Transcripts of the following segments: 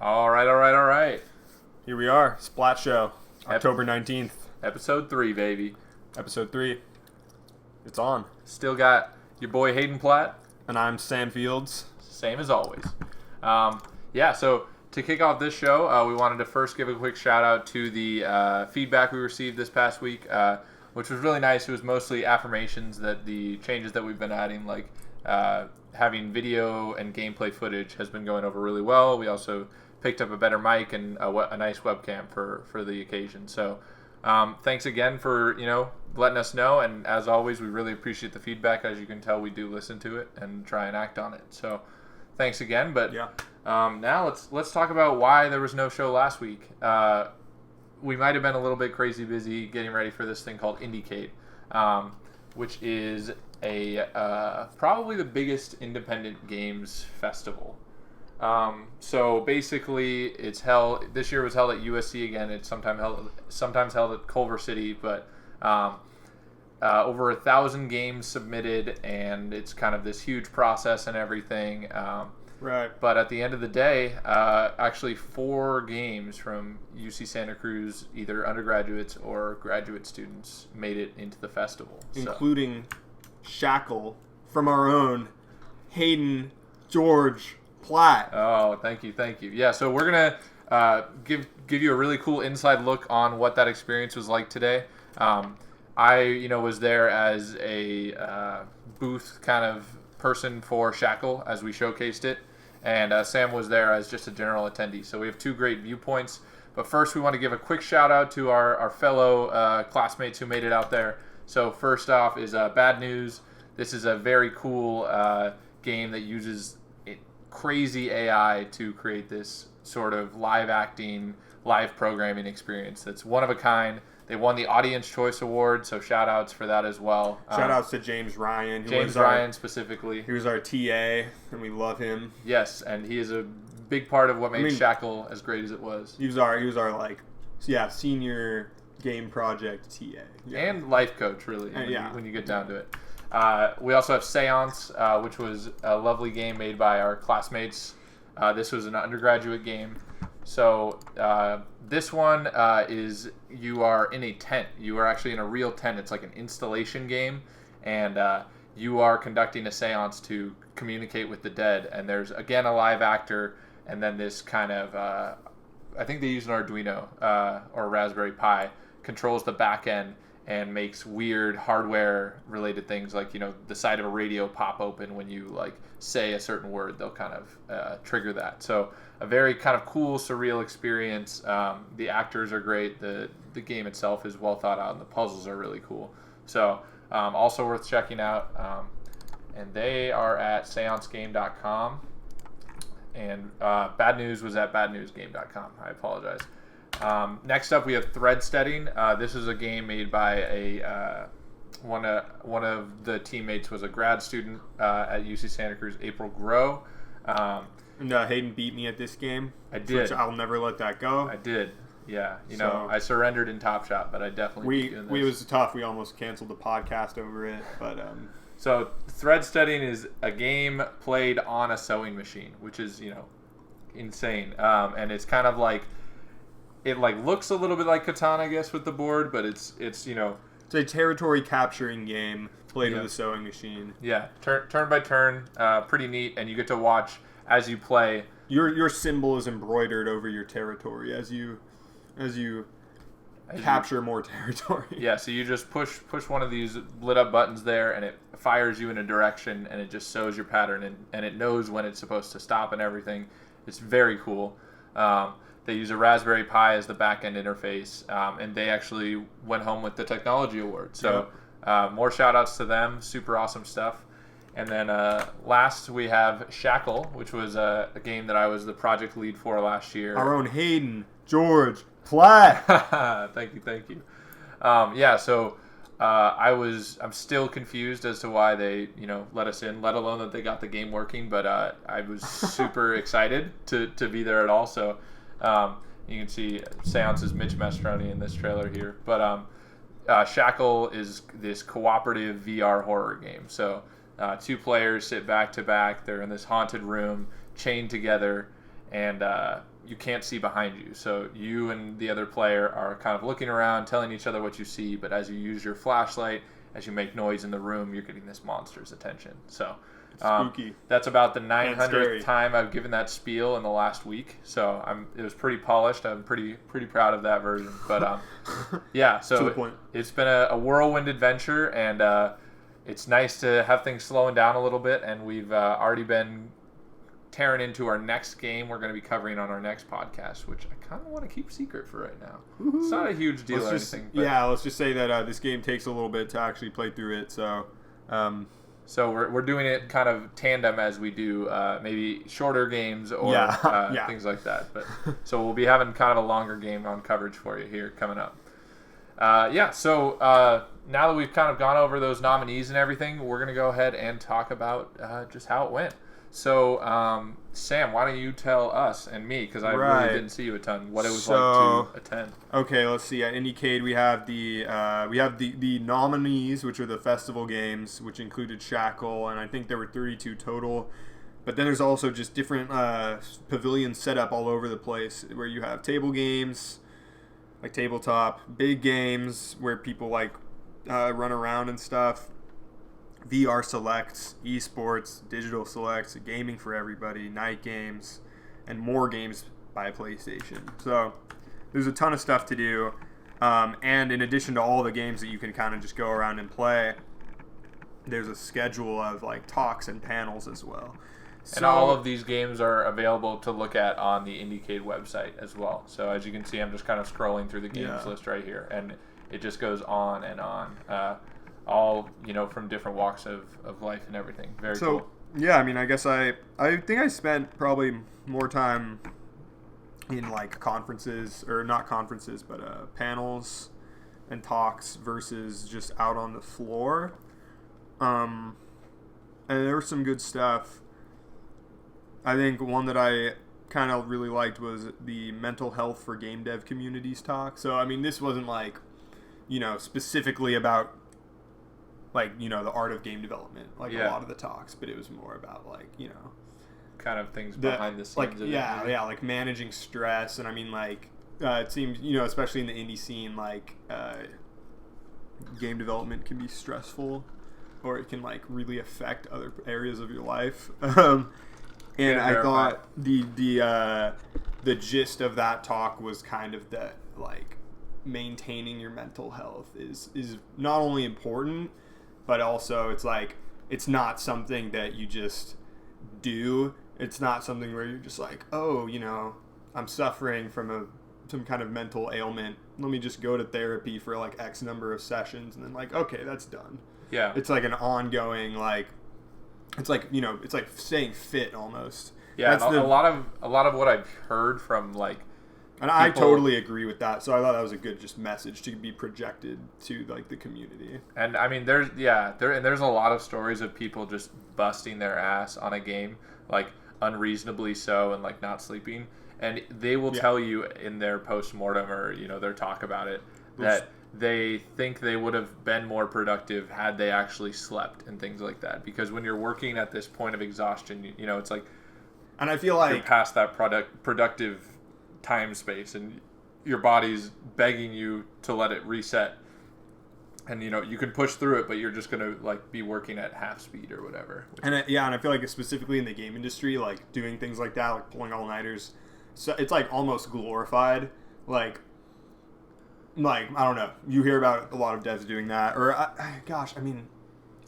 All right. Here we are, Splatt Show, October 19th. Episode 3, baby. Episode 3. It's on. Still got your boy Hayden Platt. And I'm Sam Fields. Same as always. So to kick off this show, we wanted to first give a quick shout out to the feedback we received this past week, which was really nice. It was mostly affirmations that the changes that we've been adding, like having video and gameplay footage, has been going over really well. We also picked up a better mic and a nice webcam for the occasion. So thanks again for letting us know, and as always, we really appreciate the feedback. As you can tell, we do listen to it and try and act on it. So thanks again. But now let's talk about why there was no show last week. We might have been a little bit crazy busy getting ready for this thing called IndieCade, which is probably the biggest independent games festival. So basically, this year was held at USC again. It's sometimes held at Culver City, but over 1,000 games submitted, and it's kind of this huge process and everything. Right. But at the end of the day, actually 4 games from UC Santa Cruz, either undergraduates or graduate students, made it into the festival, including Shackle from our own Hayden George Platt. Oh, thank you. Yeah, so we're gonna give you a really cool inside look on what that experience was like today. I was there as a booth kind of person for Shackle as we showcased it, and Sam was there as just a general attendee. So we have 2 great viewpoints. But first, we want to give a quick shout out to our fellow classmates who made it out there. So first off is Bad News. This is a very cool game that uses crazy AI to create this sort of live acting, live programming experience that's one of a kind. They won the Audience Choice Award, so shout outs for that as well. Shout outs to James Ryan. James Ryan specifically. He was our TA, and we love him. Yes, and he is a big part of what made Shackle as great as it was. He was our senior game project TA. Yeah. And life coach, really, when you get down to it. We also have Seance, which was a lovely game made by our classmates. This was an undergraduate game. So this one is you are in a tent. You are actually in a real tent. It's like an installation game, and you are conducting a seance to communicate with the dead. And there's, again, a live actor, and then this kind of, I think they use an Arduino or Raspberry Pi, controls the back end and makes weird hardware-related things, like, the side of a radio pop open when you, say a certain word. They'll kind of trigger that. So a very kind of cool, surreal experience. The actors are great. The game itself is well thought out, and the puzzles are really cool. So also worth checking out. And they are at seancegame.com. And Bad News was at badnewsgame.com. I apologize. Next up, we have Threadsteading. This is a game made by one of the teammates was a grad student at UC Santa Cruz, April Grow. And Hayden beat me at this game. I did. Which I'll never let that go. I did. Yeah. I surrendered in Top Shot, but I definitely beat you in this. It was tough. We almost canceled the podcast over it, but So Threadsteading is a game played on a sewing machine, which is insane. And it's kind of like, it looks a little bit like Catan, I guess, with the board, but it's It's a territory capturing game played with a sewing machine. Yeah, turn by turn, pretty neat, and you get to watch as you play. Your symbol is embroidered over your territory as you capture more territory. Yeah, so you just push one of these lit up buttons there, and it fires you in a direction, and it just sews your pattern, and it knows when it's supposed to stop and everything. It's very cool. They use a Raspberry Pi as the back-end interface, and they actually went home with the Technology Award. So more shout-outs to them. Super awesome stuff. And then last we have Shackle, which was a game that I was the project lead for last year. Our own Hayden George Platt. Thank you. So I'm still confused as to why they let us in, let alone that they got the game working. But I was super excited to be there at all. So you can see Seance's Mitch Mastroni in this trailer here. But Shackle is this cooperative VR horror game. So 2 players sit back to back. They're in this haunted room, chained together, and you can't see behind you. So you and the other player are kind of looking around, telling each other what you see, but as you use your flashlight, as you make noise in the room, you're getting this monster's attention. So spooky. That's about the 900th time I've given that spiel in the last week. So it was pretty polished. I'm pretty proud of that version. But yeah, so it's been a whirlwind adventure, and it's nice to have things slowing down a little bit. And we've already been tearing into our next game we're going to be covering on our next podcast, which I kind of want to keep secret for right now. Woo-hoo. It's not a huge deal or anything. But yeah, let's just say that this game takes a little bit to actually play through it. So we're doing it kind of tandem as we do maybe shorter games or things like that. But so we'll be having kind of a longer game on coverage for you here coming up. So now that we've kind of gone over those nominees and everything, we're going to go ahead and talk about just how it went. So, Sam, why don't you tell us and me, because I really didn't see you a ton, what it was like to attend. Okay, let's see. At IndieCade, we have the nominees, which are the festival games, which included Shackle, and I think there were 32 total. But then there's also just different pavilions set up all over the place, where you have table games, like tabletop, big games where people run around and stuff. VR selects, esports, digital selects, gaming for everybody, night games, and more games by PlayStation. So there's a ton of stuff to do. And in addition to all the games that you can kind of just go around and play, there's a schedule of talks and panels as well. And all of these games are available to look at on the IndieCade website as well. So as you can see, I'm just kind of scrolling through the games list right here, and it just goes on and on. All from different walks of life and everything. Very cool. So yeah, I mean, I guess I think I spent probably more time in conferences, or not conferences, but panels and talks versus just out on the floor. And there was some good stuff. I think one that I kind of really liked was the mental health for game dev communities talk. So I mean, this wasn't specifically about the art of game development, a lot of the talks, but it was more about kind of things behind the scenes. Managing stress. And I mean, it seems, especially in the indie scene, game development can be stressful, or it can really affect other areas of your life. And I thought the gist of that talk was kind of that maintaining your mental health is not only important, but also it's not something that you just do. It's not something where you're just I'm suffering from some kind of mental ailment. Let me just go to therapy for X number of sessions, and then okay, that's done. Yeah. It's an ongoing it's it's staying fit almost. Yeah, a lot of what I've heard from and I totally agree with that. So I thought that was a good just message to be projected to the community. And I mean, there's a lot of stories of people just busting their ass on a game, unreasonably so, and not sleeping. And they will tell you in their post-mortem or their talk about it that they think they would have been more productive had they actually slept and things like that. Because when you're working at this point of exhaustion, it's and I feel you're past that productive time space, and your body's begging you to let it reset, and you can push through it, but you're just gonna be working at half speed or whatever. And I feel specifically in the game industry, doing things like that, pulling all-nighters, so it's almost glorified. I don't know, you hear about a lot of devs doing that, or I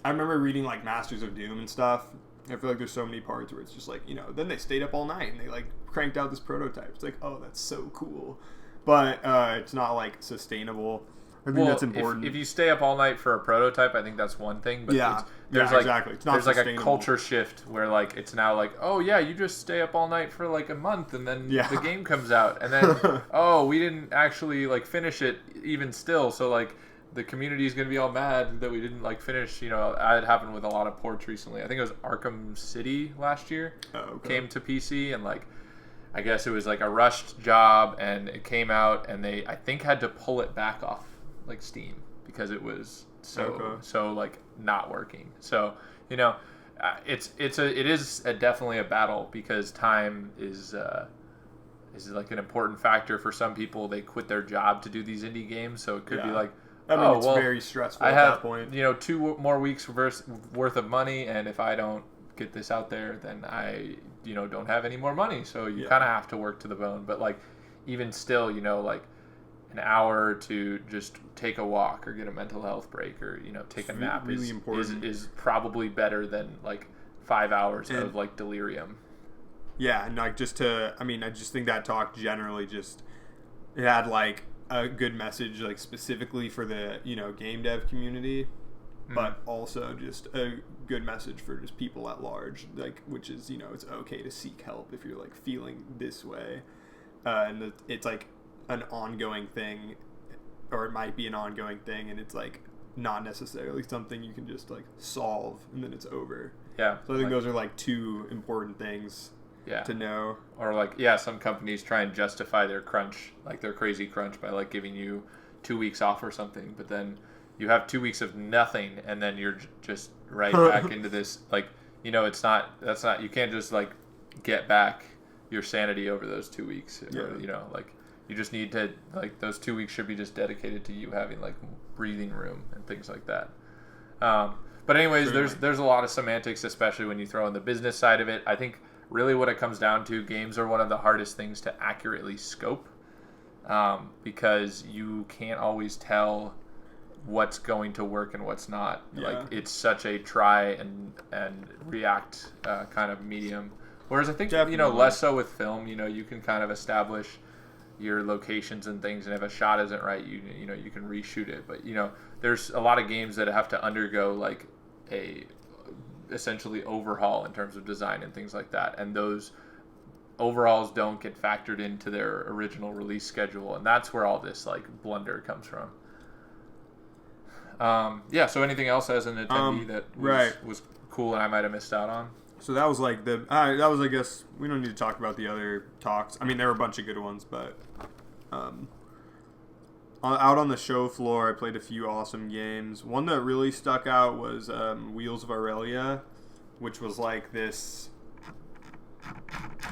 remember reading Masters of Doom and stuff. I feel there's so many parts where it's just then they stayed up all night and they cranked out this prototype. It's oh, that's so cool, but it's not sustainable. I think that's important. If you stay up all night for a prototype, I think that's one thing. But exactly. It's not there's a culture shift where it's now oh yeah, you just stay up all night for a month, and then the game comes out, and then oh, we didn't actually finish it even still, so the community is going to be all mad that we didn't finish. It happened with a lot of ports recently. I think it was Arkham City last year. Came to PC, and I guess it was a rushed job, and it came out, and they I think had to pull it back off Steam because it was so not working. So it is definitely a battle because time is is like an important factor for some people. They quit their job to do these indie games, so it could be like, it's very stressful at that point. 2 more weeks worth of money, and if I don't get this out there, then I don't have any more money. So you kind of have to work to the bone. But like, even still, like an hour to just take a walk or get a mental health break or take a nap really important. Is probably better than like 5 hours of like delirium. Yeah, and like I just think that talk generally it had like a good message, like specifically for the game dev community, but also just a good message for just people at large, like, which is it's okay to seek help if you're like feeling this way, and it's like an ongoing thing, or it might be an ongoing thing, and it's like not necessarily something you can just like solve and then it's over. Yeah. So I think those are like two important things. Yeah. To know. Or like, some companies try and justify their crunch, like their crazy crunch, by like giving you 2 weeks off or something, but then you have 2 weeks of nothing, and then you're just right back into this, like, that's not, you can't just like get back your sanity over those 2 weeks, or, like, you just need to, like, those 2 weeks should be just dedicated to you having like breathing room and things like that. But anyways, there's a lot of semantics, especially when you throw in the business side of it. I think really what it comes down to, games are one of the hardest things to accurately scope, because you can't always tell what's going to work and what's not. Like, it's such a try and react kind of medium. Whereas I think, less so with film, you can kind of establish your locations and things, and if a shot isn't right, you can reshoot it. But, there's a lot of games that have to undergo like a essentially overhaul in terms of design and things like that, and those overhauls don't get factored into their original release schedule, and that's where all this like blunder comes from. So anything else as an attendee that was cool and I might have missed out on? So that was like that was, I guess, we don't need to talk about the other talks. I mean, there were a bunch of good ones, but out on the show floor, I played a few awesome games. One that really stuck out was Wheels of Aurelia, which was like this.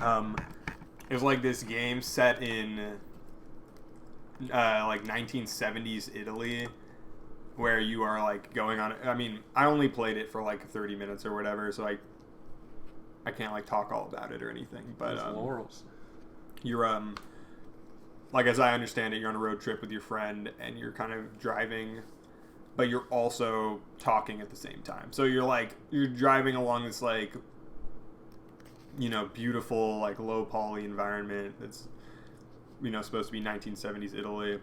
It was like this game set in like 1970s Italy, where you are like going on. I mean, I only played it for like 30 minutes or whatever, so I can't like talk all about it or anything. But laurels. You're like, as I understand it, you're on a road trip with your friend, and you're kind of driving, but you're also talking at the same time. So you're driving along this like, beautiful like low poly environment that's supposed to be 1970s Italy,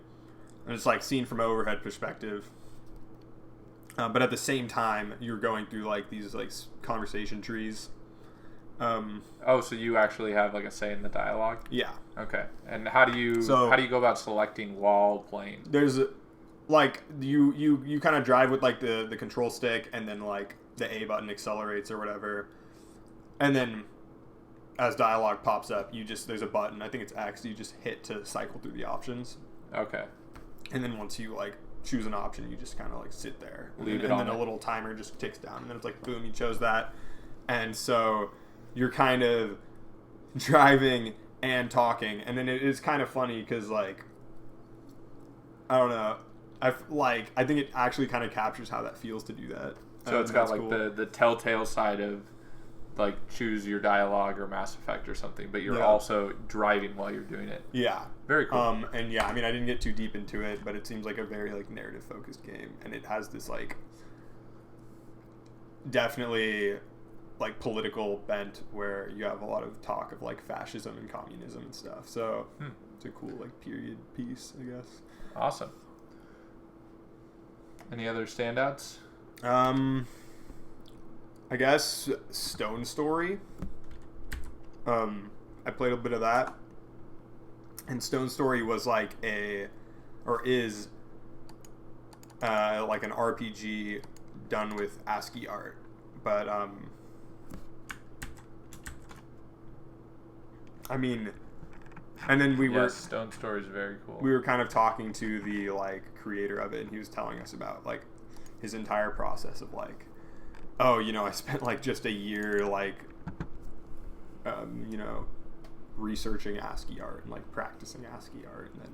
and it's like seen from overhead perspective. But at the same time, you're going through like these like conversation trees. So you actually have like a say in the dialogue? Yeah. Okay. And how do you go about selecting while playing? There's like you kind of drive with like the control stick, and then like the A button accelerates or whatever, and then as dialogue pops up, there's a button, I think it's X, you just hit to cycle through the options. Okay. And then once you like choose an option, you just kind of like sit there, and then a little timer just ticks down, and then it's like boom, you chose that, and so you're kind of driving and talking, and then it is kind of funny because like, I don't know, I think it actually kind of captures how that feels to do that. So it's got like cool. the telltale side of like choose your dialogue or Mass Effect or something, but you're also driving while you're doing it. Yeah. Very cool. And yeah, I mean, I didn't get too deep into it, but it seems like a very like narrative focused game, and it has this like definitely like political bent where you have a lot of talk of like fascism and communism and stuff. So it's a cool like period piece, I guess. Awesome. Any other standouts? I guess Stone Story. I played a bit of that, and Stone Story was like is like an RPG done with ASCII art, but I mean, and then Stone Story is very cool. We were kind of talking to the like creator of it, and he was telling us about like his entire process of like, I spent like just a year like researching ASCII art and like practicing ASCII art, and then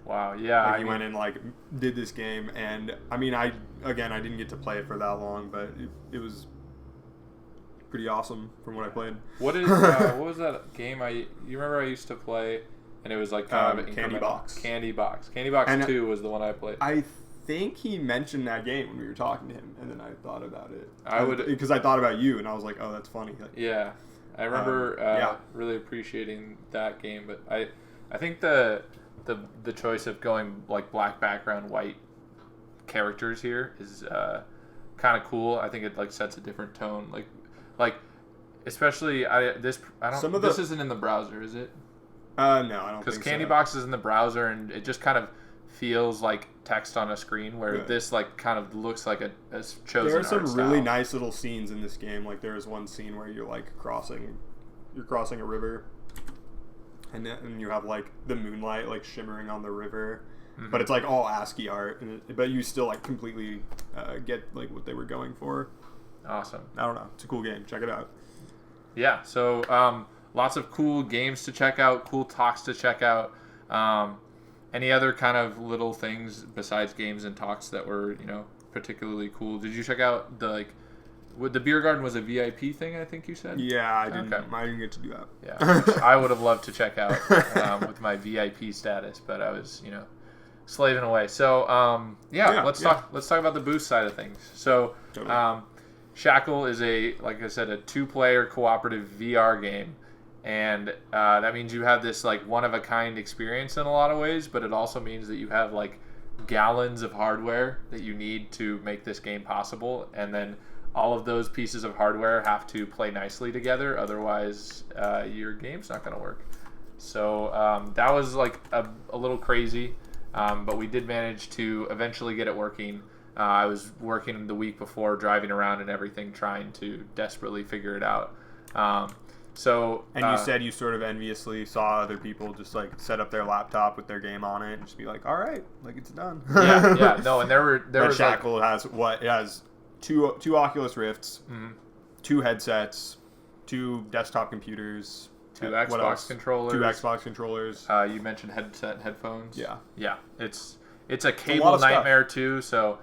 wow, yeah, like, he went and like did this game, and I mean, I didn't get to play it for that long, but it was pretty awesome from what I played. What was that game you remember I used to play, and it was like kind of Candy Box. Candy Box 2 was the one I played. I think he mentioned that game when we were talking to him, and then I thought about it. Because I thought about you, and I was like, oh, that's funny. Like, yeah, I remember really appreciating that game, but I think the choice of going like black background, white characters here is kind of cool. I think it like sets a different tone, like especially this isn't in the browser, is it? No, I don't think so. Because Candy Box is in the browser, and it just kind of feels like text on a screen, where this like kind of looks like a chosen. There are some really style. nice little scenes in this game. Like there is one scene where you're like crossing a river, and you have like the moonlight like shimmering on the river, but it's like all ASCII art, but you still like completely get like what they were going for. Awesome. I don't know. It's a cool game. Check it out. Yeah. So lots of cool games to check out, cool talks to check out. Any other kind of little things besides games and talks that were, particularly cool? Did you check out the beer garden was a VIP thing, I think you said? Yeah, I didn't. Okay. I didn't get to do that. Yeah, which I would have loved to check out with my VIP status, but I was, slaving away. So let's talk about the boost side of things. So Shackle is like I said, a 2-player cooperative VR game. And that means you have this like one-of-a-kind experience in a lot of ways, but it also means that you have like gallons of hardware that you need to make this game possible, and then all of those pieces of hardware have to play nicely together, otherwise your game's not going to work. So that was like a little crazy, but we did manage to eventually get it working. I was working the week before, driving around and everything, trying to desperately figure it out. And you said you sort of enviously saw other people just like set up their laptop with their game on it and just be like, all right, like it's done. No, and there was Shackle has two Oculus Rifts, 2 headsets, 2 desktop computers, 2 Xbox controllers. You mentioned headset and headphones. Yeah. It's a cable nightmare too. So.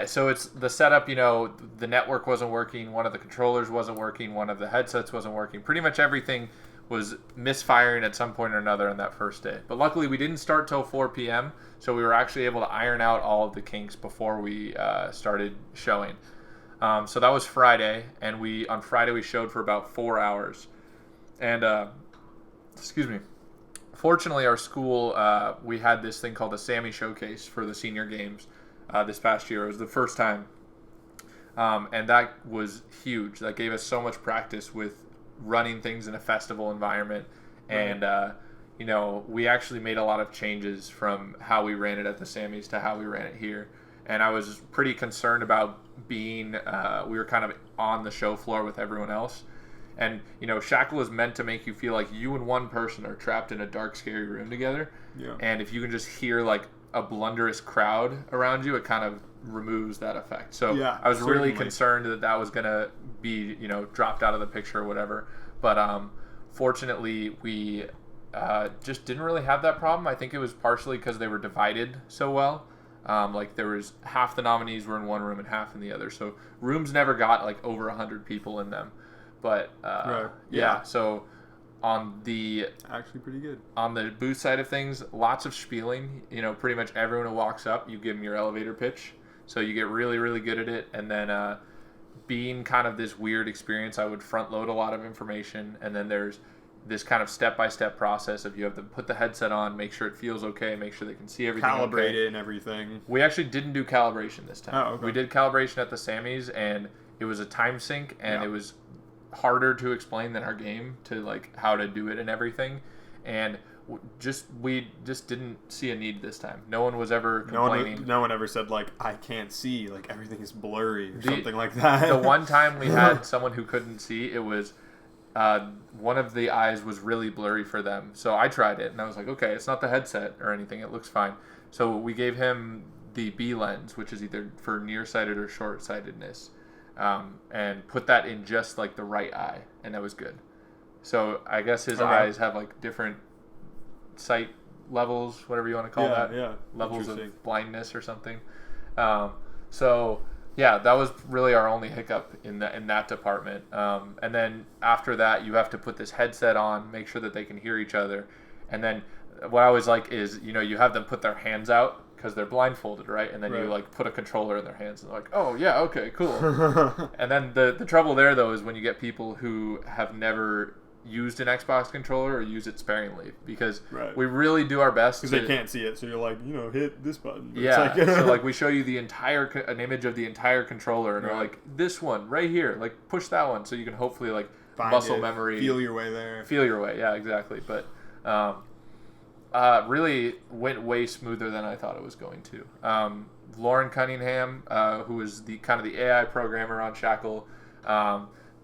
So it's the setup, the network wasn't working, one of the controllers wasn't working, one of the headsets wasn't working. Pretty much everything was misfiring at some point or another on that first day. But luckily we didn't start till 4 p.m., so we were actually able to iron out all of the kinks before we started showing. So that was Friday, and on Friday we showed for about 4 hours. And, fortunately our school, we had this thing called the Sammy Showcase for the senior games. This past year. It was the first time, and that was huge. That gave us so much practice with running things in a festival environment, and we actually made a lot of changes from how we ran it at the Sammys to how we ran it here. And I was pretty concerned about being we were kind of on the show floor with everyone else, and Shackle is meant to make you feel like you and one person are trapped in a dark, scary room together. And if you can just hear like a blunderous crowd around you, it kind of removes that effect. So I was really concerned that was going to be, dropped out of the picture or whatever. But fortunately, we just didn't really have that problem. I think it was partially because they were divided so well. Like there was half the nominees were in one room and half in the other. So rooms never got like over 100 people in them. But so actually pretty good. On the booth side of things, lots of spieling. Pretty much everyone who walks up, you give them your elevator pitch. So you get really, really good at it. And then being kind of this weird experience, I would front load a lot of information. And then there's this kind of step-by-step process of you have to put the headset on, make sure it feels okay, make sure they can see everything calibrate it and everything. We actually didn't do calibration this time. Oh, okay. We did calibration at the Sammys, and it was a time sync, and it was harder to explain than our game to like how to do it and everything, and we just didn't see a need this time. No one was ever complaining. No one ever said like I can't see, like everything is blurry or something like that. The one time we had someone who couldn't see, it was one of the eyes was really blurry for them. So I tried it and I was like, okay, it's not the headset or anything, it looks fine. So we gave him the B lens, which is either for nearsighted or short-sightedness. And put that in just like the right eye, and that was good. So I guess his eyes have like different sight levels, whatever you want to call that. Yeah. Levels of blindness or something. So yeah, that was really our only hiccup in that department. And then after that, you have to put this headset on, make sure that they can hear each other. And then what I always like is, you have them put their hands out because they're blindfolded, right? And then you like put a controller in their hands and they're like, oh yeah, okay, cool. And then the trouble there though is when you get people who have never used an Xbox controller or use it sparingly, because we really do our best because they can't see it, so you're like, hit this button. Yeah, so like we show you an image of the entire controller and we're like, this one right here, like push that one, so you can hopefully like find muscle it, memory, feel your way there. Yeah, exactly. But really went way smoother than I thought it was going to. Lauren Cunningham, who is the AI programmer on Shackle,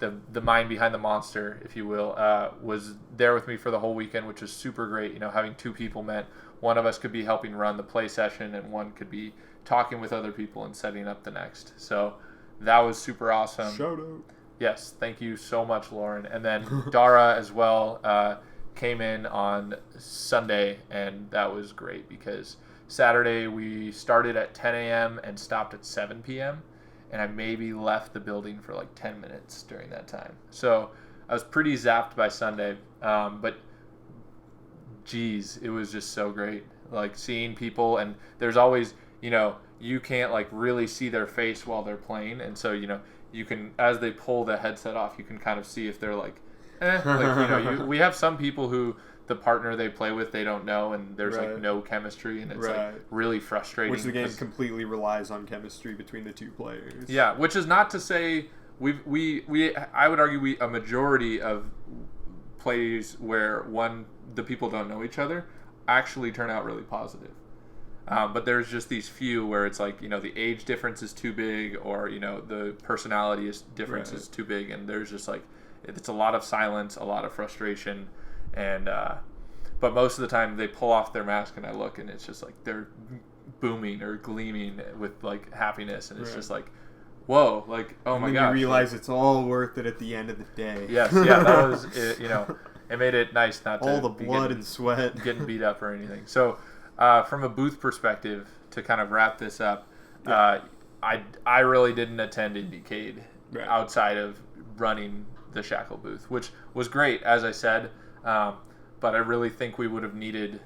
the mind behind the monster, if you will, was there with me for the whole weekend, which is super great. Having two people meant one of us could be helping run the play session and one could be talking with other people and setting up the next. So that was super awesome. Shout out. Yes, thank you so much, Lauren. And then Dara as well came in on Sunday, and that was great because Saturday we started at 10 a.m. and stopped at 7 p.m. and I maybe left the building for like 10 minutes during that time. So I was pretty zapped by Sunday, but geez, it was just so great. Like seeing people, and there's always, you can't like really see their face while they're playing, and so you can, as they pull the headset off, you can kind of see if they're like, we have some people who the partner they play with they don't know, and there's like no chemistry, and it's like really frustrating. Which the game completely relies on chemistry between the two players. Yeah, which is not to say I would argue a majority of plays where the people don't know each other actually turn out really positive. But there's just these few where it's like, the age difference is too big, or, the personality difference is too big, and there's just like, it's a lot of silence, a lot of frustration, and but most of the time they pull off their mask and I look and it's just like they're booming or gleaming with like happiness, and it's just like, whoa, like, oh my gosh. You realize it's all worth it at the end of the day. Yes, yeah, that was it, it made it nice not to all the blood and sweat getting beat up or anything. So from a booth perspective, to kind of wrap this up, I really didn't attend IndieCade outside of running the Shackle booth, which was great, as I said, but I really think we would have needed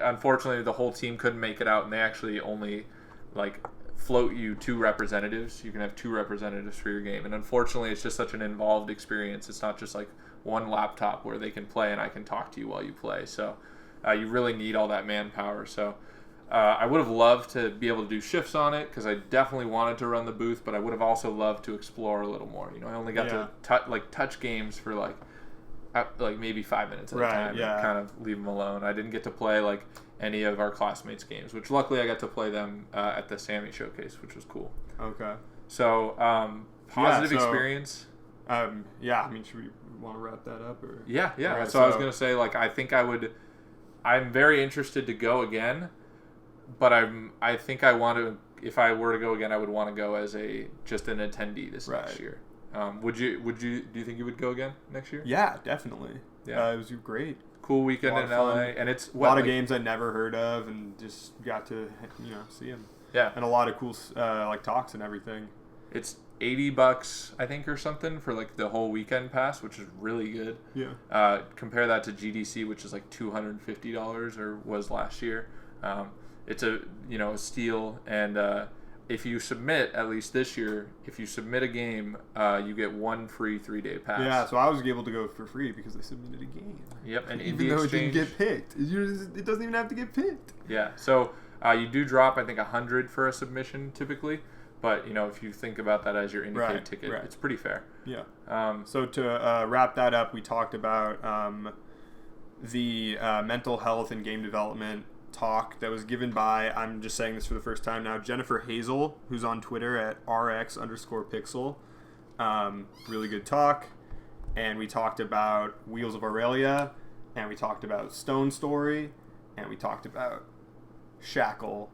unfortunately the whole team couldn't make it out, and they actually only like float you 2 representatives. You can have 2 representatives for your game, and unfortunately it's just such an involved experience. It's not just like one laptop where they can play and I can talk to you while you play, so you really need all that manpower. So I would have loved to be able to do shifts on it because I definitely wanted to run the booth, but I would have also loved to explore a little more. I only got to touch games for like maybe 5 minutes at a time and kind of leave them alone. I didn't get to play like any of our classmates' games, which luckily I got to play them at the Sammy Showcase, which was cool. Okay. So positive experience. I mean, should we want to wrap that up? Or? Yeah. Right, so I was going to say, like, I think I'm very interested to go again. But I think I want to. If I were to go again, I would want to go as just an attendee this next year. Do you think you would go again next year? Yeah, definitely. Yeah, it was great. Cool weekend in LA, and it's a lot of games I never heard of, and just got to see them. Yeah, and a lot of cool like talks and everything. It's $80, I think, or something for like the whole weekend pass, which is really good. Yeah. Compare that to GDC, which is like $250 or was last year. It's a steal, and if you submit, at least this year, if you submit a game, you get 1 free 3-day pass. Yeah, so I was able to go for free because I submitted a game. Yep, and even though it didn't get picked, it doesn't even have to get picked. Yeah, so you do drop, I think, $100 for a submission typically, but if you think about that as your IndieCade ticket, it's pretty fair. Yeah. So to wrap that up, we talked about the mental health and game development talk that was given by, I'm just saying this for the first time now, Jennifer Hazel, who's on Twitter at RX_Pixel. Really good talk. And we talked about Wheels of Aurelia, and we talked about Stone Story, and we talked about Shackle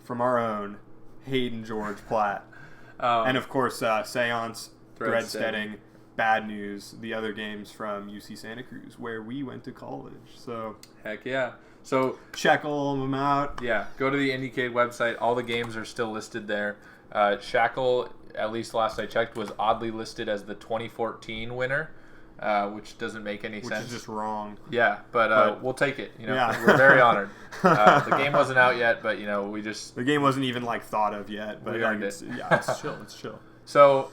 from our own Hayden George Platt. And of course, Seance, Threadsteading, bad news, the other games from UC Santa Cruz, where we went to college. So heck yeah. So check all of them out. Yeah, go to the IndieCade website. All the games are still listed there. Shackle, at least last I checked, was oddly listed as the 2014 winner, which doesn't make any sense. Which is just wrong. Yeah, but we'll take it. We're very honored. The game wasn't out yet, but we just the game wasn't even thought of yet. But we earned it. Yeah, it's chill. It's chill. So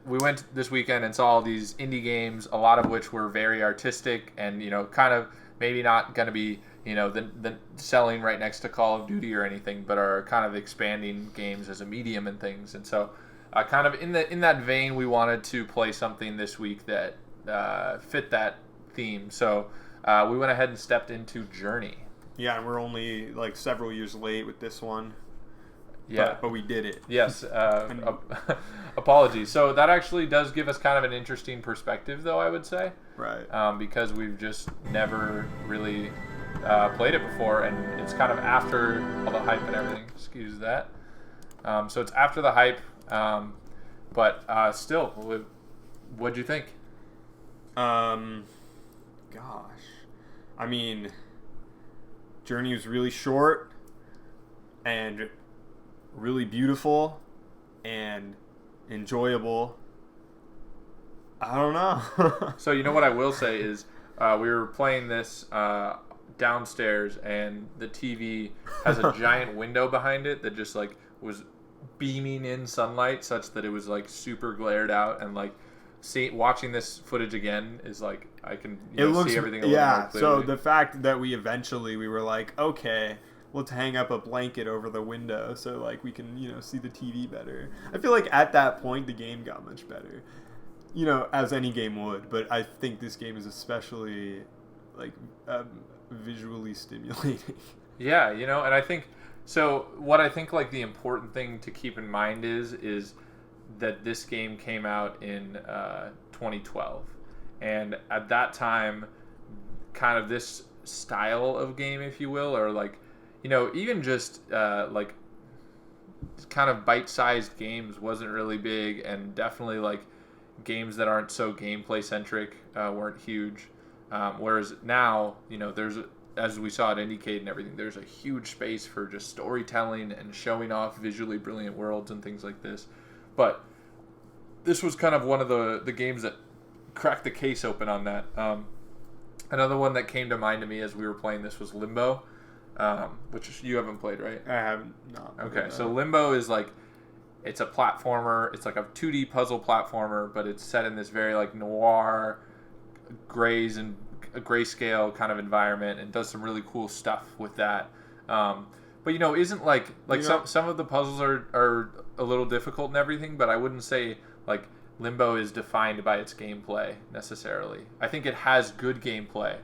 we went this weekend and saw all these indie games, a lot of which were very artistic and kind of maybe not going to be the selling right next to Call of Duty or anything, but are kind of expanding games as a medium and things. And so, kind of in that vein, we wanted to play something this week that fit that theme. So we went ahead and stepped into Journey. Yeah, and we're only several years late with this one. Yeah, but we did it. Yes. Apologies. So that actually does give us kind of an interesting perspective, though, I would say. Right. Because we've just never really played it before, and it's kind of after all the hype and everything. Excuse that. So it's after the hype, but still, what'd you think? Gosh, I mean, Journey was really short and really beautiful and enjoyable. I don't know. So what I will say is we were playing this downstairs, and the TV has a giant window behind it that just was beaming in sunlight such that it was super glared out, and watching this footage again is I can see everything a little more clearly. So the fact that we were okay, let's hang up a blanket over the window so we can see the TV better. I feel at that point the game got much better, as any game would, but I think this game is especially visually stimulating. Yeah, and I think so. What I think the important thing to keep in mind is that this game came out in 2012, and at that time, kind of this style of game, if you will, or even just kind of bite-sized games wasn't really big, and definitely games that aren't so gameplay centric weren't huge. Whereas now, there's, as we saw at IndieCade and everything, there's a huge space for just storytelling and showing off visually brilliant worlds and things like this. But this was kind of one of the games that cracked the case open on that. Another one that came to mind to me as we were playing this was Limbo, which you haven't played, right? I have not. Okay, so Limbo is it's a platformer. It's a 2D puzzle platformer, but it's set in this very noir, grays and a grayscale kind of environment, and does some really cool stuff with that. But isn't some of the puzzles are a little difficult and everything, but I wouldn't say Limbo is defined by its gameplay necessarily. I think it has good gameplay.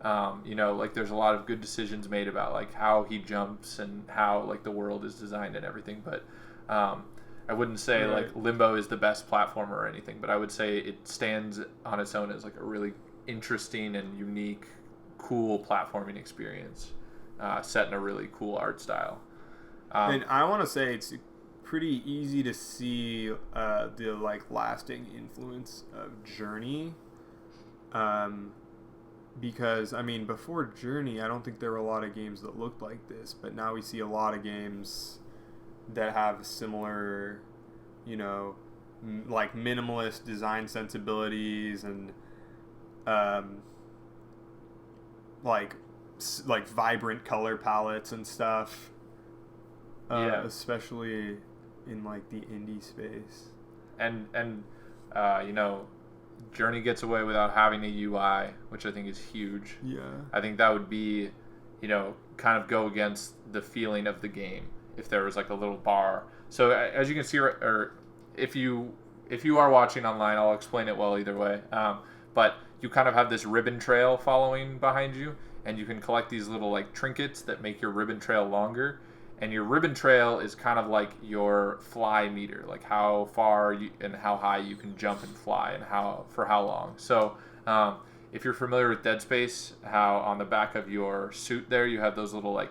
There's a lot of good decisions made about how he jumps and how the world is designed and everything, but I wouldn't say Limbo is the best platformer or anything, but I would say it stands on its own as a really interesting and unique, cool platforming experience set in a really cool art style. And I want to say it's pretty easy to see the lasting influence of Journey, because before Journey I don't think there were a lot of games that looked like this, but now we see a lot of games that have similar minimalist design sensibilities and vibrant color palettes and stuff, especially in the indie space. And Journey gets away without having a UI, which I think is huge. Yeah, I think that would be kind of go against the feeling of the game if there was a little bar. So as you can see, or if you are watching online, I'll explain it well either way. But you kind of have this ribbon trail following behind you, and you can collect these little trinkets that make your ribbon trail longer. And your ribbon trail is kind of your fly meter, how far and how high you can jump and fly, and for how long. So if you're familiar with Dead Space, how on the back of your suit there you have those little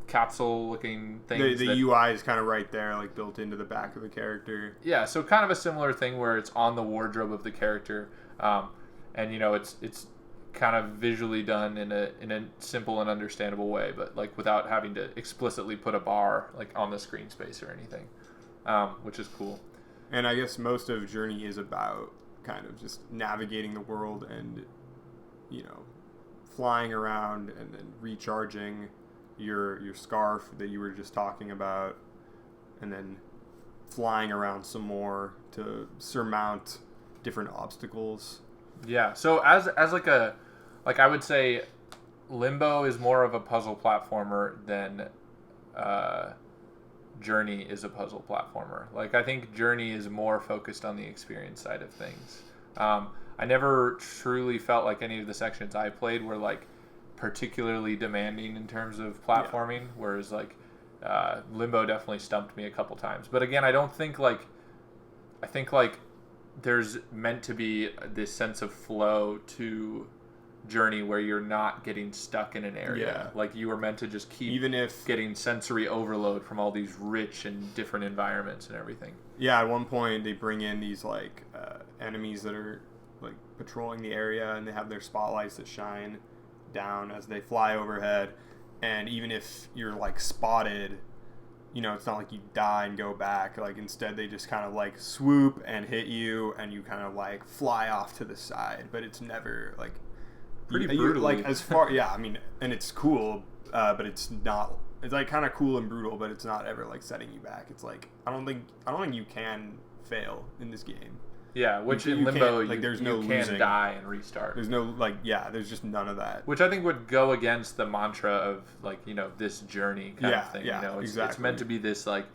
capsule looking things. The UI is kind of right there, like built into the back of the character. Yeah, so kind of a similar thing where it's on the wardrobe of the character, and it's kind of visually done in a simple and understandable way, but like without having to explicitly put a bar like on the screen space or anything, which is cool. And I guess most of Journey is about kind of just navigating the world and, flying around and then recharging your scarf that you were just talking about, and then flying around some more to surmount different obstacles. Yeah. So as I would say, Limbo is more of a puzzle platformer than Journey is a puzzle platformer. Like, I think Journey is more focused on the experience side of things. I never truly felt like any of the sections I played were like particularly demanding in terms of platforming, whereas like Limbo definitely stumped me a couple times. But again, I think there's meant to be this sense of flow to Journey where you're not getting stuck in an area. Like, you were meant to just keep getting sensory overload from all these rich and different environments and everything. Yeah, at one point they bring in these like enemies that are like patrolling the area, and they have their spotlights that shine down as they fly overhead, and even if you're like spotted, it's not like you die and go back. Like, instead they just kind of like swoop and hit you, and you kind of like fly off to the side, but it's never like pretty brutal. Like, as far and it's cool, but it's not. It's like kind of cool and brutal, but it's not ever like setting you back. It's like I don't think you can fail in this game. Yeah, which in Limbo, there's you no can losing. Die and restart. There's no there's just none of that. Which I think would go against the mantra of like, this journey kind of thing. Exactly. It's meant to be this like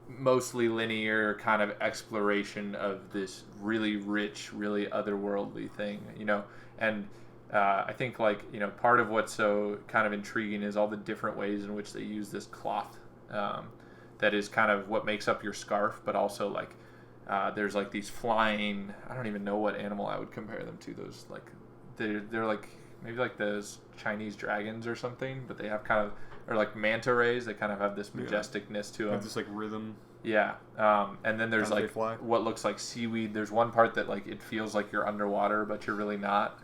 mostly linear kind of exploration of this really rich, really otherworldly thing, and I think like, part of what's so kind of intriguing is all the different ways in which they use this cloth that is kind of what makes up your scarf, but also like there's like these flying, I don't even know what animal I would compare them to. Those like they're like maybe like those Chinese dragons or something, but they have kind of, or like manta rays. They kind of have this majesticness to them. Just like rhythm. Yeah. And then there's like what looks like seaweed. There's one part that like it feels like you're underwater, but you're really not,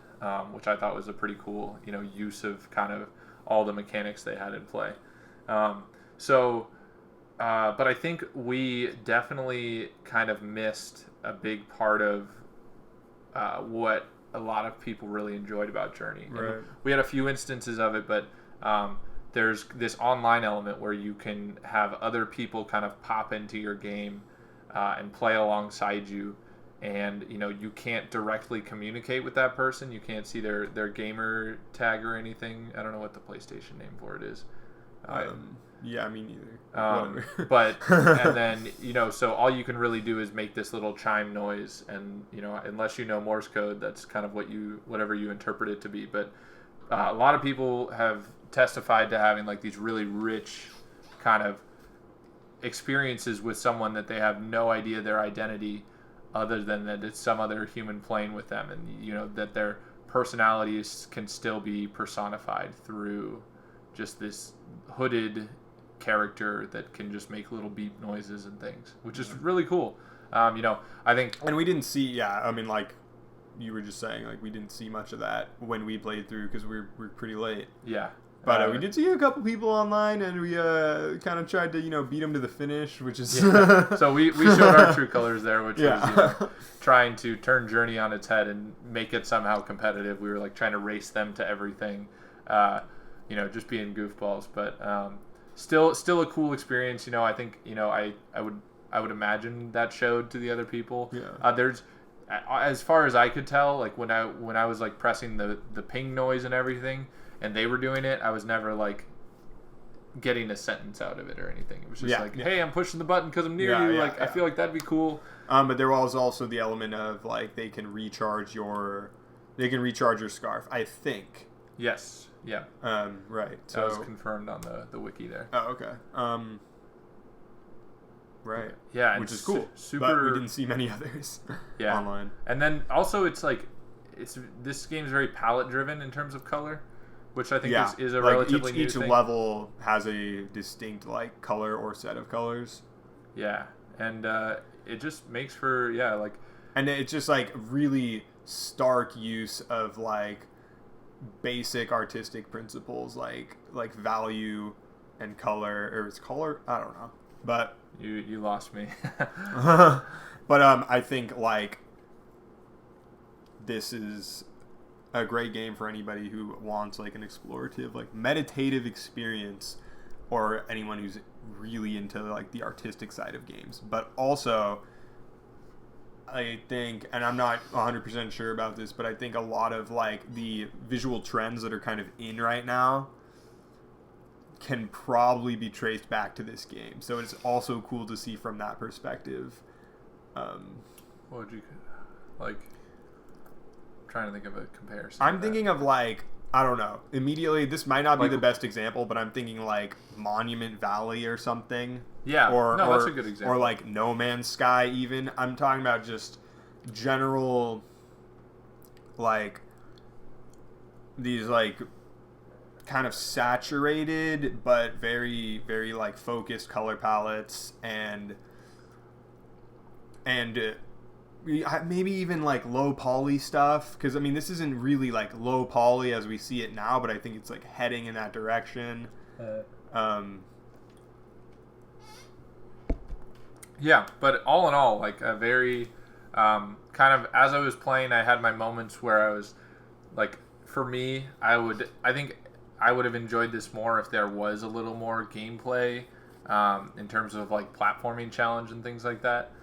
which I thought was a pretty cool, use of kind of all the mechanics they had in play. But I think we definitely kind of missed a big part of what a lot of people really enjoyed about Journey. Right. We had a few instances of it, but there's this online element where you can have other people kind of pop into your game and play alongside you, and you can't directly communicate with that person. You can't see their gamer tag or anything. I don't know what the PlayStation name for it is. Yeah, me neither. But and then so all you can really do is make this little chime noise, and unless you know Morse code, that's kind of whatever you interpret it to be. But a lot of people have testified to having like these really rich kind of experiences with someone that they have no idea their identity, other than that it's some other human playing with them, and that their personalities can still be personified through just this hooded character that can just make little beep noises and things, which is really cool. I think, and we didn't see. Yeah, I mean, like you were just saying, like we didn't see much of that when we played through because we were pretty late. Yeah, but we did see a couple people online, and we kind of tried to beat them to the finish, which is So we showed our true colors there, which was trying to turn Journey on its head and make it somehow competitive. We were like trying to race them to everything, just being goofballs, but still a cool experience. I think I would imagine that showed to the other people. Yeah. There's, as far as I could tell, like when I was like pressing the ping noise and everything, and they were doing it, I was never like getting a sentence out of it or anything. It was just hey, I'm pushing the button because I'm near you. I feel like that'd be cool. But there was also the element of like they can recharge your scarf, I think. Yes. Yeah. Right. So that was confirmed on the wiki there. Oh, okay. Right. Yeah, which is cool. Super. But we didn't see many others. Online. And then also it's like this game is very palette driven in terms of color. which I think is a relatively new thing. Each level has a distinct like color or set of colors. Yeah, and it just makes for and it's just like really stark use of like basic artistic principles like value and color, or it's color, I don't know, but you lost me. But I think like this is a great game for anybody who wants like an explorative, like meditative experience, or anyone who's really into like the artistic side of games. But also, I think, and I'm not 100% sure about this, but I think a lot of like the visual trends that are kind of in right now can probably be traced back to this game. So it's also cool to see from that perspective. What would you like? I'm trying to think of a comparison. I'm thinking of like, I don't know. Immediately, this might not be the best example, but I'm thinking like Monument Valley or something. Yeah, that's a good example. Or like No Man's Sky even. I'm talking about just general, like, these like kind of saturated but very, very like focused color palettes and maybe even like low poly stuff, because I mean this isn't really like low poly as we see it now, but I think it's like heading in that direction. Yeah, but all in all, like a very kind of, as I was playing, I had my moments where I was like, for me, I think I would have enjoyed this more if there was a little more gameplay in terms of like platforming challenge and things like that.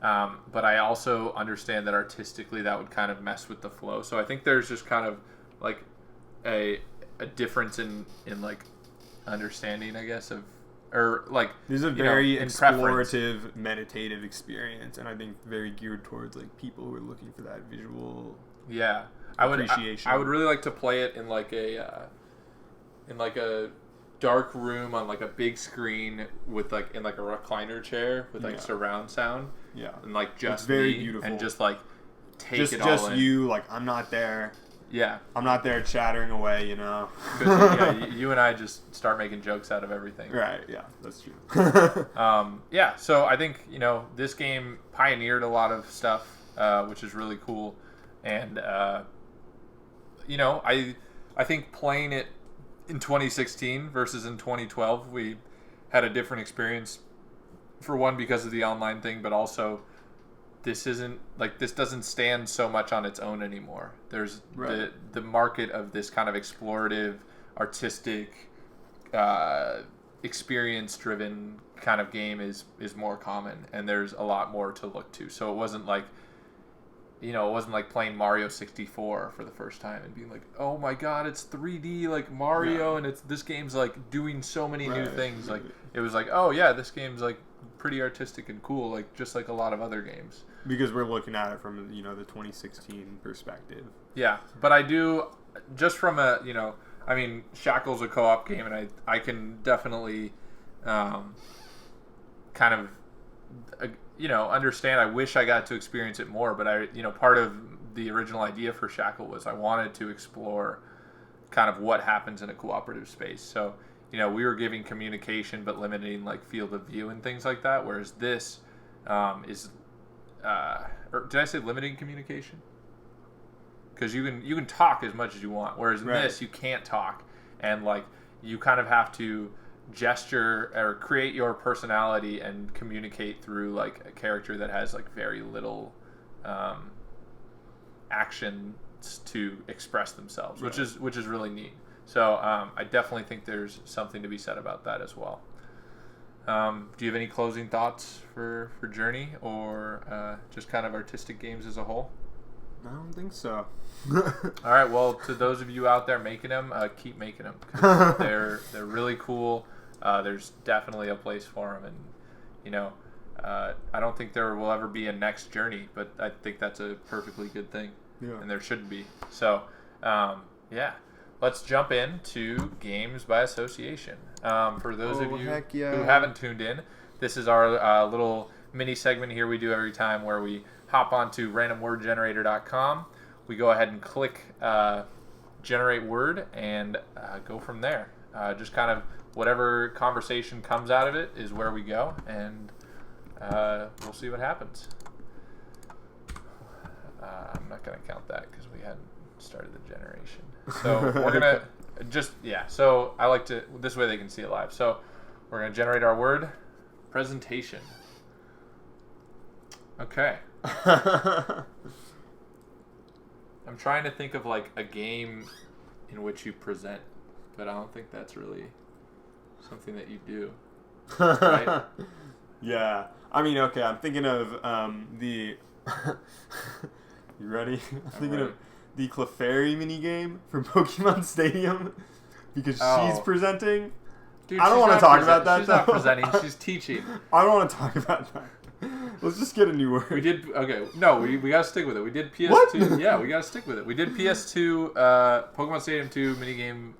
But I also understand that artistically that would kind of mess with the flow. So I think there's just kind of like a difference in like understanding, I guess, of, or like, this is a very explorative, meditative experience, and I think very geared towards like people who are looking for that visual appreciation. I would really like to play it in like a dark room on like a big screen with like in like a recliner chair with like surround sound. Yeah. And like just it's very me beautiful. And just like take it all just in. you, like I'm not there. Yeah. I'm not there chattering away, you know. You and I just start making jokes out of everything. Right, yeah, that's true. Yeah, so I think, this game pioneered a lot of stuff, which is really cool. And, I think playing it in 2016 versus in 2012, we had a different experience. For one, because of the online thing, but also this doesn't stand so much on its own anymore. There's the market of this kind of explorative, artistic, experience-driven kind of game is more common, and there's a lot more to look to. So it wasn't like playing Mario 64 for the first time and being like, oh my god, it's 3D like Mario, and this game's like doing so many new things. Like it was like, oh yeah, this game's like pretty artistic and cool, like just like a lot of other games. Because we're looking at it from the 2016 perspective. Yeah, but I do, just from Shackle's a co-op game, and I can definitely kind of understand. I wish I got to experience it more, but part of the original idea for Shackle was I wanted to explore kind of what happens in a cooperative space. So we were giving communication but limiting like field of view and things like that, whereas this is or did I say limiting communication? Because you can talk as much as you want, whereas in this you can't talk, and like you kind of have to gesture or create your personality and communicate through like a character that has like very little actions to express themselves, which is really neat. So I definitely think there's something to be said about that as well. Do you have any closing thoughts for Journey, or just kind of artistic games as a whole? I don't think so. All right. Well, to those of you out there making them, keep making them. 'Cause they're really cool. There's definitely a place for them, and I don't think there will ever be a next Journey, but I think that's a perfectly good thing, and there shouldn't be. So, let's jump into games by association. For those of you who haven't tuned in, this is our little mini segment here we do every time where we hop onto randomwordgenerator.com. We go ahead and click generate word and go from there. Just kind of whatever conversation comes out of it is where we go, and we'll see what happens. I'm not going to count that because we hadn't started the generation. So we're going to so I like to, this way they can see it live. So we're going to generate our word, presentation. Okay. I'm trying to think of like a game in which you present, but I don't think that's really something that you do. Right? Yeah. I mean, okay, I'm thinking of the... You ready? I'm thinking of the Clefairy minigame from Pokemon Stadium because she's presenting. Dude, I don't want to talk about that. She's not presenting. She's teaching. I don't want to talk about that. Let's just get a new word. We did. Okay. No, we got to stick with it. We did PS2. What? Yeah, we got to stick with it. We did PS2. Pokemon Stadium 2 minigame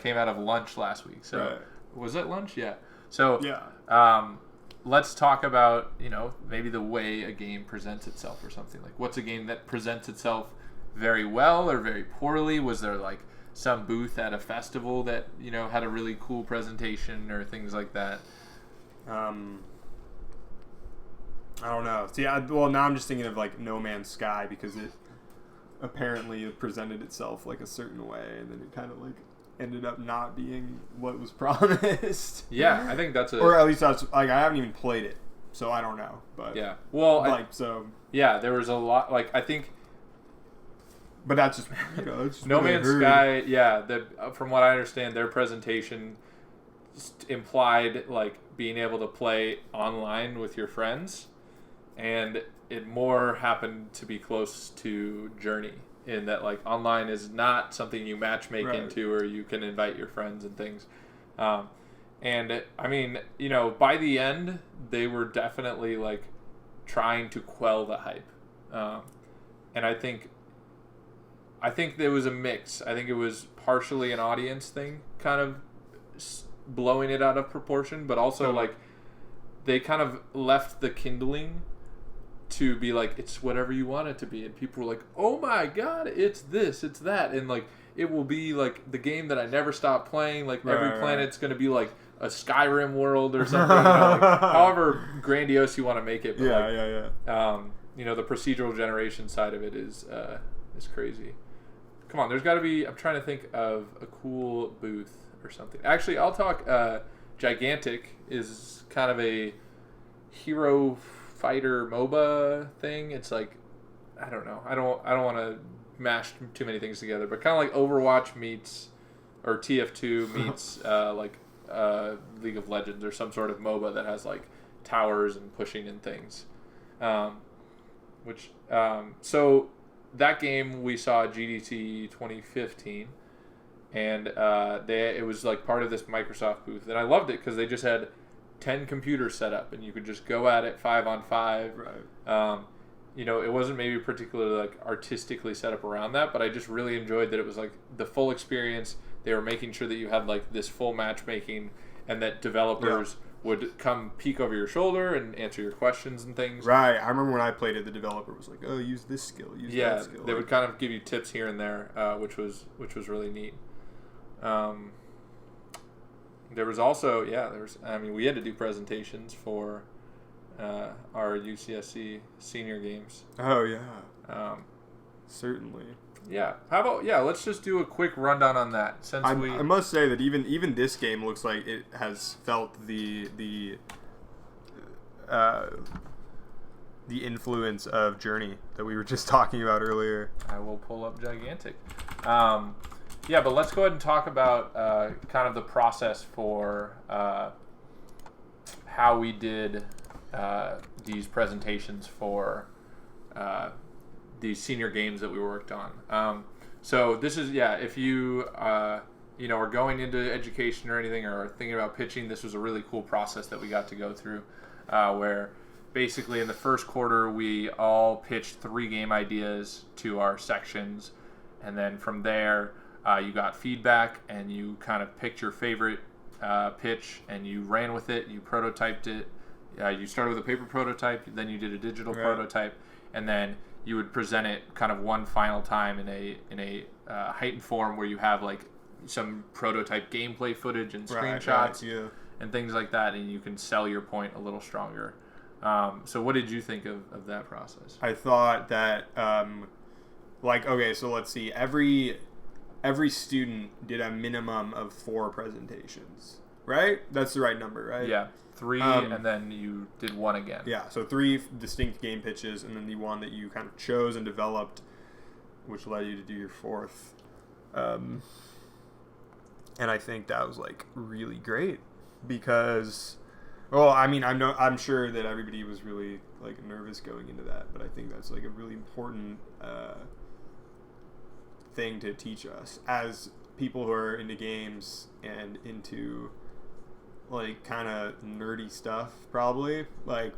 came out of lunch last week. So right. Was it lunch? Yeah. So yeah. Let's talk about, maybe the way a game presents itself or something. Like, what's a game that presents itself very well or very poorly? Was there, like, some booth at a festival that, had a really cool presentation or things like that? I don't know. See, now I'm just thinking of, like, No Man's Sky because it apparently presented itself, like, a certain way, and then it kind of, like, ended up not being what was promised. Yeah, I think that's or at least that's like I haven't even played it, so I don't know. But yeah, well, yeah, there was a lot. Like I think, but that's just that's just No Man's Sky. Yeah, from what I understand, their presentation implied like being able to play online with your friends, and it more happened to be close to Journey. In that, like, online is not something you matchmake into or you can invite your friends and things. And, I mean, by the end, they were definitely, like, trying to quell the hype. And I think there was a mix. I think it was partially an audience thing, kind of blowing it out of proportion, but also, like, they kind of left the kindling to be like, it's whatever you want it to be, and people were like, oh my god, it's this, it's that, and like it will be like the game that I never stop playing, like every planet's gonna be like a Skyrim world or something, like, however grandiose you want to make it, but the procedural generation side of it is crazy. Come on, there's got to be, I'm trying to think of a cool booth or something. Actually, I'll talk. Gigantic is kind of a hero fighter MOBA thing. It's like, I don't know. I don't want to mash too many things together, but kind of like Overwatch meets or TF2 meets League of Legends or some sort of MOBA that has like towers and pushing and things. So that game we saw at GDC 2015, and it was like part of this Microsoft booth, and I loved it because they just had 10 computers set up, and you could just go at it 5-on-5. Right. It wasn't maybe particularly like artistically set up around that, but I just really enjoyed that it was like the full experience. They were making sure that you had like this full matchmaking, and that developers would come peek over your shoulder and answer your questions and things. Right. I remember when I played it, the developer was like, "Oh, use this skill, use that skill." Yeah, they would kind of give you tips here and there, which was really neat. There was also, we had to do presentations for our UCSC senior games. Oh, yeah. Certainly. Yeah. How about, let's just do a quick rundown on that. I must say that even this game looks like it has felt the influence of Journey that we were just talking about earlier. I will pull up Gigantic. But let's go ahead and talk about kind of the process for how we did these presentations for these senior games that we worked on. So this is, if you are going into education or anything or thinking about pitching, this was a really cool process that we got to go through where basically in the first quarter we all pitched 3 game ideas to our sections, and then from there you got feedback and you kind of picked your favorite pitch and you ran with it, you prototyped it. You started with a paper prototype, then you did a digital prototype, and then you would present it kind of one final time in a heightened form where you have like some prototype gameplay footage and screenshots and things like that, and you can sell your point a little stronger. So what did you think of that process? I thought that okay, so let's see, every student did a minimum of 4 presentations, right? That's the right number, right? Yeah, 3, and then you did 1 again. Yeah, so 3 distinct game pitches, and then the one that you kind of chose and developed, which led you to do your 4th. And I think that was like really great because, well, I mean, I'm sure that everybody was really like nervous going into that, but I think that's like a really important thing to teach us as people who are into games and into like kind of nerdy stuff. Probably like,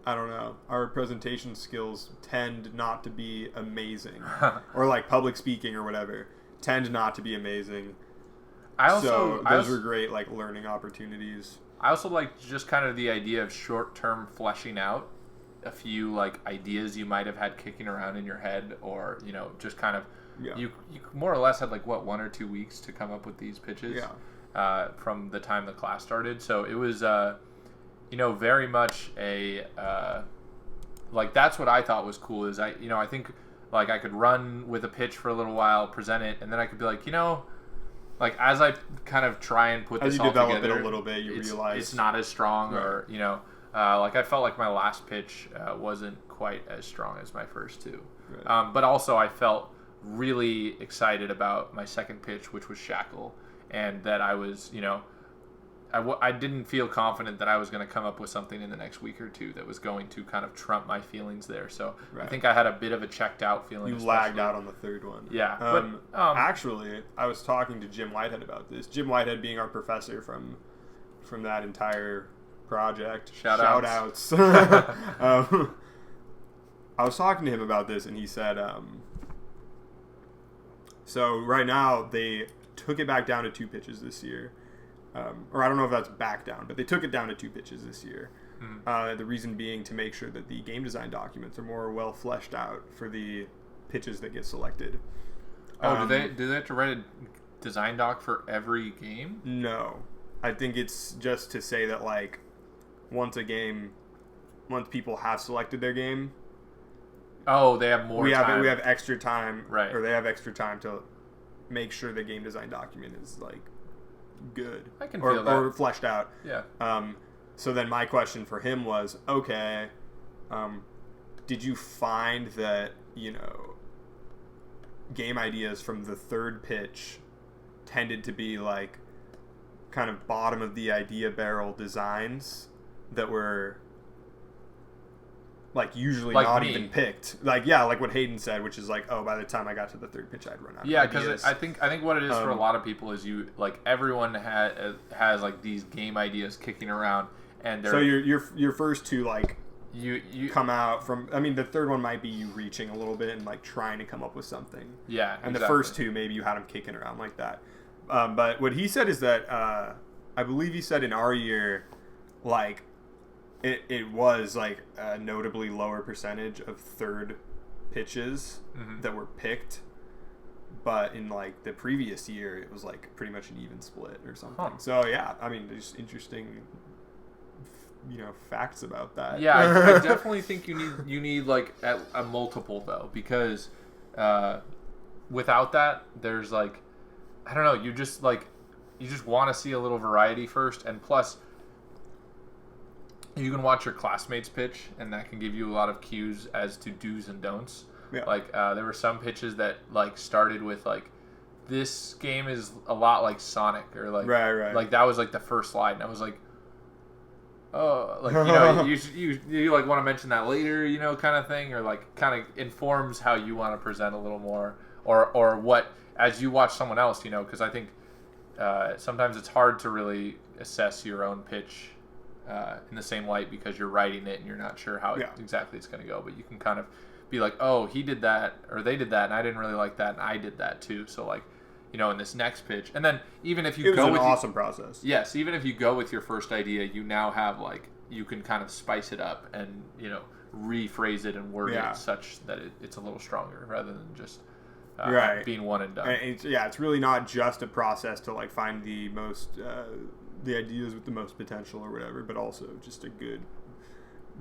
I don't know, our presentation skills tend not to be amazing or like public speaking or whatever tend not to be amazing. Those were great like learning opportunities. I also like just kind of the idea of short-term fleshing out a few like ideas you might have had kicking around in your head, or just kind of you more or less had like 1 or 2 weeks to come up with these pitches from the time the class started. So it was very much a like that's what I thought was cool is I think like I could run with a pitch for a little while, present it, and then I could be like, like as I kind of try and put this all together, as you develop it a little bit, you realize it's not as strong, or like I felt like my last pitch wasn't quite as strong as my first 2. Right. But also I felt really excited about my second pitch, which was Shackle, and that I was, I didn't feel confident that I was going to come up with something in the next week or 2 that was going to kind of trump my feelings there. So I think I had a bit of a checked out feeling. You lagged out on the 3rd one. Yeah. Actually, I was talking to Jim Whitehead about this. Jim Whitehead being our professor from that entire project. Shout outs. I was talking to him about this, and he said, so right now they took it back down to 2 pitches this year. Or I don't know if that's back down, but they took it down to 2 pitches this year. The reason being to make sure that the game design documents are more well fleshed out for the pitches that get selected. Do they have to write a design doc for every game? No. I think it's just to say that like once people have selected their game, they have more time. We have extra time, right? Or they have extra time to make sure the game design document is like good. I can feel that. Or fleshed out. Yeah. So then my question for him was, okay, did you find that, game ideas from the 3rd pitch tended to be like kind of bottom of the idea barrel designs that were like usually like not even picked, like what Hayden said, which is like, by the time I got to the 3rd pitch I'd run out of ideas. Because I think what it is for a lot of people is you like everyone has like these game ideas kicking around, and they're, so your first 2 like you come out from, I mean the 3rd one might be you reaching a little bit and like trying to come up with something, and exactly. The first 2 maybe you had them kicking around like that. But what he said is that I believe he said in our year, like it was like a notably lower percentage of 3rd pitches that were picked, but in like the previous year it was like pretty much an even split or something. So yeah, I mean there's interesting facts about that. Yeah, I definitely think you need like a multiple though, because without that there's like, I don't know, you just want to see a little variety first, and plus you can watch your classmates pitch, and that can give you a lot of cues as to do's and don'ts. Yeah. Like there were some pitches that like started with like, this game is a lot like Sonic, or like right. Like that was like the first slide, and I was like, oh, like you like want to mention that later, kind of thing, or like kind of informs how you want to present a little more, or what as you watch someone else, because I think sometimes it's hard to really assess your own pitch in the same light because you're writing it and you're not sure how exactly it's going to go, but you can kind of be like, oh, he did that, or they did that, and I didn't really like that, and I did that too. So like, in this next pitch, and then even if you go with an awesome process. Yes, even if you go with your first idea, you now have like, you can kind of spice it up and rephrase it and word it such that it's a little stronger rather than just being one and done. And it's really not just a process to like find the most the ideas with the most potential or whatever, but also just a good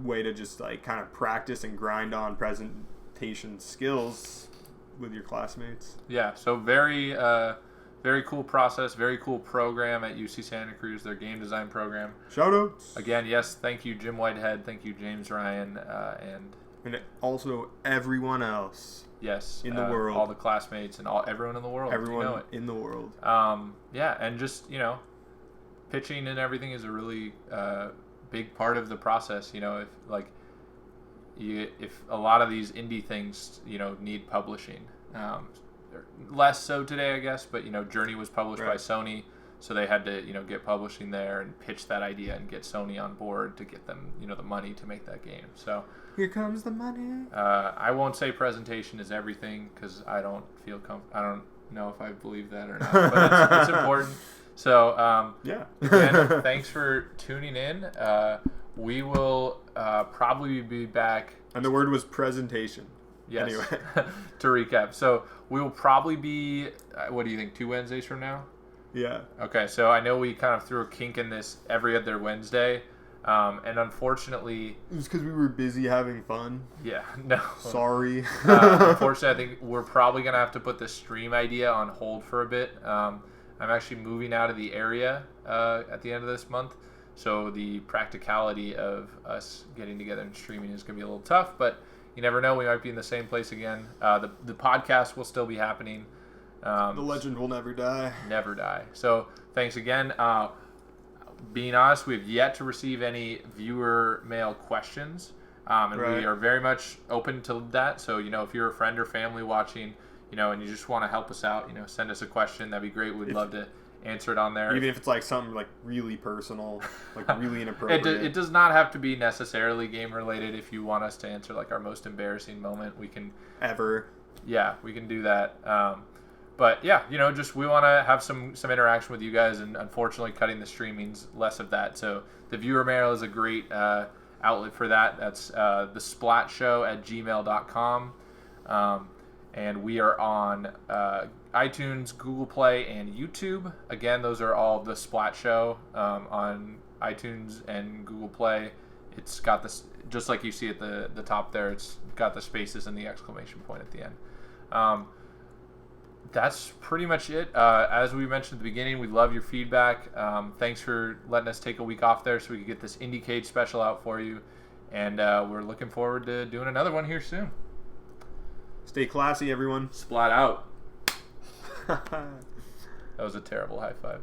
way to just like kind of practice and grind on presentation skills with your classmates. Yeah, so very cool process, very cool program at UC Santa Cruz, their game design program. Shout outs. Again, yes, thank you, Jim Whitehead. Thank you, James Ryan. And also everyone else. Yes. In the world. All the classmates and everyone in the world. Everyone in the world. Yeah, and just, pitching and everything is a really big part of the process. If a lot of these indie things, need publishing. Less so today, I guess, but Journey was published by Sony, so they had to get publishing there and pitch that idea and get Sony on board to get them the money to make that game. So here comes the money. I won't say presentation is everything because I don't feel I don't know if I believe that or not, but it's important. So again, thanks for tuning in. We will probably be back. And the word was presentation. Yes. Anyway. To recap. So we will probably be, what do you think, 2 Wednesdays from now? Yeah. Okay, so I know we kind of threw a kink in this every other Wednesday. And unfortunately... It was because we were busy having fun. Yeah, no. Sorry. Unfortunately, I think we're probably going to have to put the stream idea on hold for a bit. I'm actually moving out of the area at the end of this month. So the practicality of us getting together and streaming is going to be a little tough, but you never know. We might be in the same place again. The podcast will still be happening. The legend will never die. Never die. So thanks again. Being honest, we've yet to receive any viewer mail questions, and we are very much open to that. So if you're a friend or family watching, and you just want to help us out, send us a question. That'd be great. We'd love to answer it on there. Even if it's like something like really personal, like really inappropriate. It does not have to be necessarily game related. If you want us to answer like our most embarrassing moment, we can we can do that. But yeah, just we want to have some interaction with you guys, and unfortunately cutting the stream means less of that. So the viewer mail is a great outlet for that. That's the Splatt Show at gmail.com. And we are on iTunes, Google Play, and YouTube. Again, those are all the Splatt Show on iTunes and Google Play. It's got this, just like you see at the top there, it's got the spaces and the exclamation point at the end. That's pretty much it. As we mentioned at the beginning, we love your feedback. Thanks for letting us take a week off there so we could get this IndieCade special out for you. And we're looking forward to doing another one here soon. Stay classy, everyone. Splatt out. That was a terrible high five.